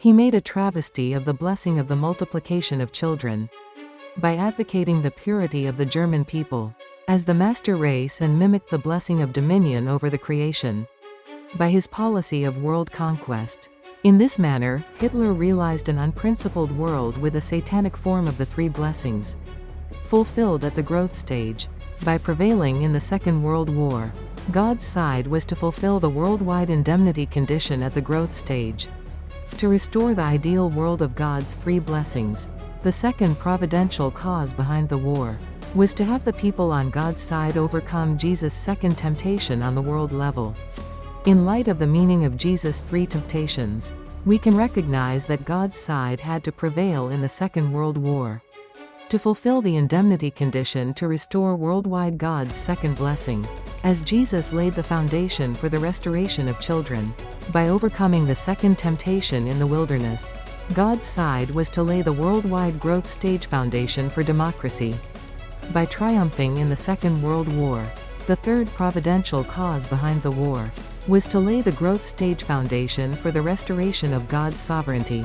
He made a travesty of the blessing of the multiplication of children. By advocating the purity of the German people as the master race and mimicked the blessing of dominion over the creation. By his policy of world conquest. In this manner, Hitler realized an unprincipled world with a satanic form of the three blessings, fulfilled at the growth stage. By prevailing in the Second World War, God's side was to fulfill the worldwide indemnity condition at the growth stage. To restore the ideal world of God's three blessings, the second providential cause behind the war was to have the people on God's side overcome Jesus' second temptation on the world level. In light of the meaning of Jesus' three temptations, we can recognize that God's side had to prevail in the Second World War to fulfill the indemnity condition to restore worldwide God's second blessing, as Jesus laid the foundation for the restoration of children. By overcoming the second temptation in the wilderness, God's side was to lay the worldwide growth stage foundation for democracy. By triumphing in the Second World War, the third providential cause behind the war was to lay the growth stage foundation for the restoration of God's sovereignty.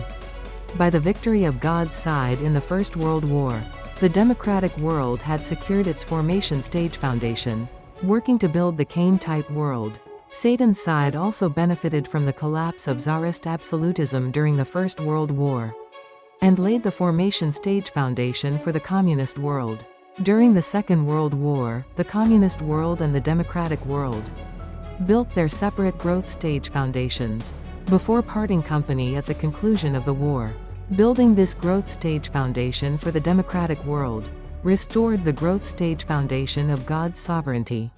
By the victory of God's side in the First World War, the democratic world had secured its formation stage foundation, working to build the Cain-type world. Satan's side also benefited from the collapse of Tsarist absolutism during the First World War, and laid the formation stage foundation for the communist world. During the Second World War, the communist world and the democratic world built their separate growth stage foundations before parting company at the conclusion of the war. Building this growth stage foundation for the democratic world restored the growth stage foundation of God's sovereignty.